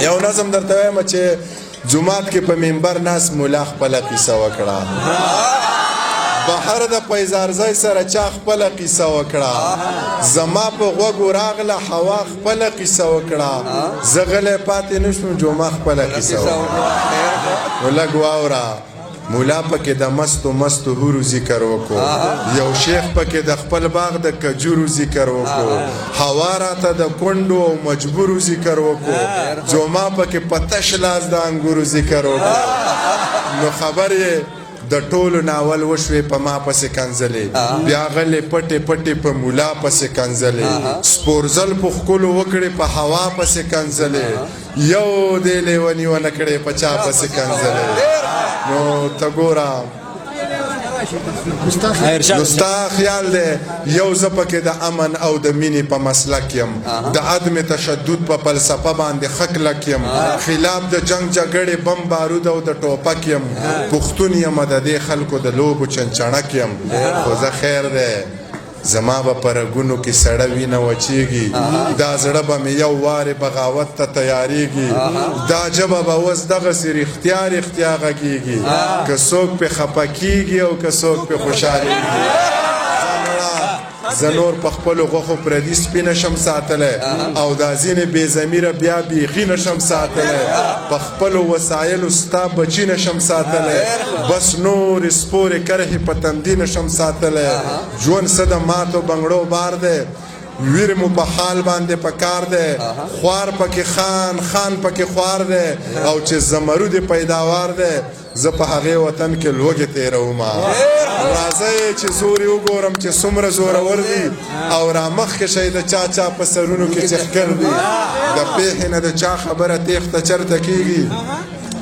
یو نظم درته وایم چې جومات کې په منبر ناست مولا خپله قیصه وکړه بهر د پیزارزی سره چا خپله قیصه وکړه زما په غوږو راغله هوا خپله قیصه وکړه زه غلی پاتې نه شوم جوما خپله قیصه وکړه نو لږ واوره مولا پکې د مستو مستو هورو ذکر وکړو یو شیخ پکې د خپل باغ د کجورو ذکر وکړو هوا راته د کونډو او مجبورو ذکر وکړو جوما پکې په تش لاس د انګورو ذکر وکړو نو خبر یې د ټولو ناول وشوې په ما پسې کنځلې بیا غلې پټې پټې په مولا پسې کنځلې سپورزل په ښکلو وکړې په هوا پسې کنځلې یو دې لیوني ونه کړې په چا پسې کنځلې نو ته ګوره نو ستا خیال دی یو زه پکې د امن او د مینې په مسلک یم د عدم تشدد په فلسفه باندې ښه کلک یم خلاف د جنګ جګړې بم بارود او د ټوپک یم پښتون یم د دې خلکو د لوبو چنچڼک یم خو زه خیر دی زما به په رګونو کې سړه وینه وچیږي دا زړه به مې یو وارې بغاوت ته تیاریږي دا ژبه به اوس دغسې رښتیا رښتیا غږیږي که څوک پې خفه کیږي او که څوک پې خوشحالېږي زه نور په خپلو غوښو پردي سپي نشم ساتلی او دا ځینې بې ضمیره بیا بیخي نشم ساتلی په خپلو وسایلو ستا بچي نشم ساتلی بس نورې سپورې کرښې په تندي نشم ساتلی ژوند څه د ماتو بنګړو بار دی ویر مو په حال باندې په کار دی خوار پکې خان خان پکې خوار دی او چې زمرود پیداوار دی زه په هغې وطن کې لوږې تېرومه راځئ چې زور یې وګورم چې څومره زورور دي او رامخکې شئ د چا چا په سرونو کې چې ښکر دي د پیښې نه د چا خبره تېښته چرته کېږي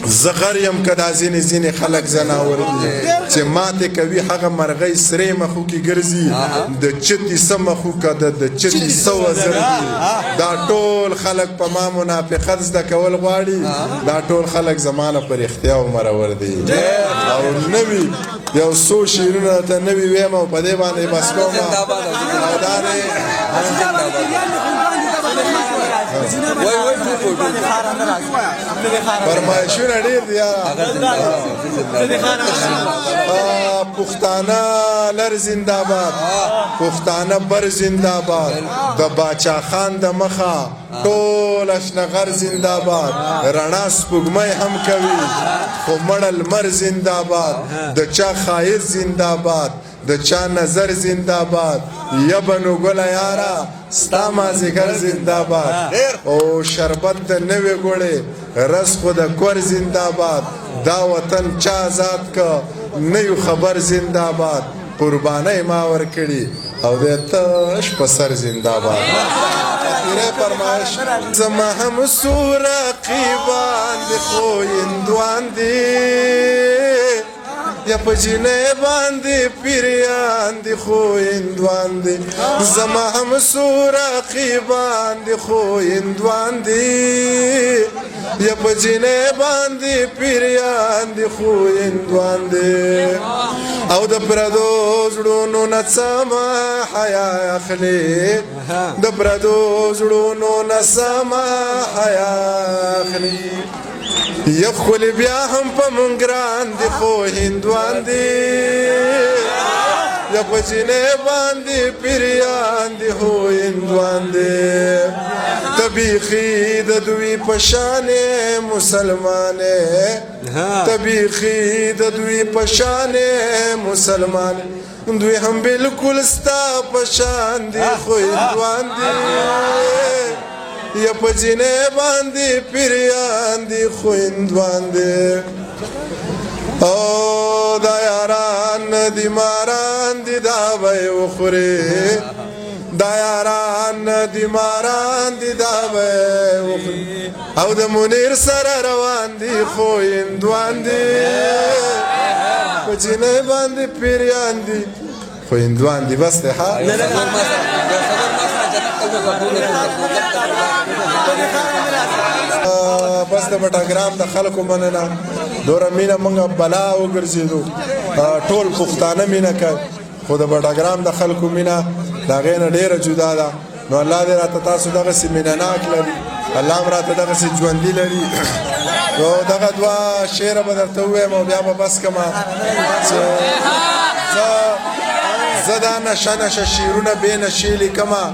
زه غر یم که دا ځینې خلک زناور دي چې ماتې کوي هغه مرغۍ سرې مخو کې ګرځي د چتي څه مخو که د چتي څه وزر دي دا ټول خلک په ما منافقت زده کول غواړي دا ټول خلک زما نه په رښتیا او مرور دي او نوي یو څو شعرونه درته نوي ویم او په دې باندې بس کوم او دا فرمایشونه ډېر دي پښتانه لر زنده‌باد پښتانه بر زنده‌باد د باچا خان د مخه ټول اشنغر زنده‌باد رڼا سپوږمۍ هم کوي خو مړه لمر زنده‌باد د چا ښایست زنده‌باد د چا نظر زنده‌باد یبنو ګله یاره ستا مازدیګر زنده‌باد او شربت د نوې ګوړې رس خو د کور زنده‌باد دا وطن چا آزاد که نه یو خبر زنده‌باد قربانۍ ما ورکړي او د تش په سر زنده‌باد فرمایش زما هم څو رقیبان دي خو هندوان دي یا په جینۍ باندې پیریان دي خو هندوان دي زما هم څو رقیبان دي خو هندوان دي یا په جینۍ باندې پیریان دي خو هندوان دي او د پردو زړونو نه څه مه حیا اخلي د پردو زړونو نه څه مه حیا اخلي یا ښکلي بیا هم په مونږ ګران دي خو هندوان دي یا په جینۍ باندې پیریان دي خو هندوان دي ته بیخي د دوی په شانې مسلمانې ته بیخي د دوی په شانې مسلمانې دوی هم بلکل ستا په شان دي خو هندوان دي یا په جینۍ باندې پیریان دي خو هندوان دي او دا یاران ندی ماران دی دا بی وخوری دا یاران ندی ماران دی دا بی وخوری او دا منیر سر روان دی خو هندوان دی په جینۍ باندې پیریان دی خو هندوان دی بس دی ها بس د بټاګرام د خلکو مننه دوره مینه مونږ بلا وګرځېدو ټول پښتانه مینه کوي خو د بټاګرام د خلکو مینه د هغې نه ډېره جدا ده نو الله دې راته تاسو دغسې مینه ناک لري الله هم راته دغسې ژوندي لري نو دغه دوه شعره به درته ووایم او بیا به بس کړمه زه دا نشه نشه شعرونه بې نشې لیکمه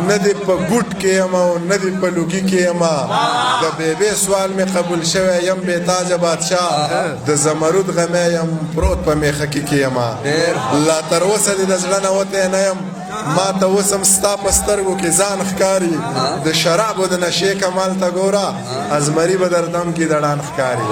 نه دې په ګوټ کې یم او نه دې په لوګي کې یم د بیبې سوال مې قبول شوی یم بې تاجه بادشاه د زمرود غمی یم پروت په میخه کې یم لا تر اوسه دې د زړه نه وتی نه یم ما ته اوس هم ستا په سترګو کې ځان ښکاري د شرابو د نشې کمال ته ګوره ازمري به در دم کې د ډان ښکاري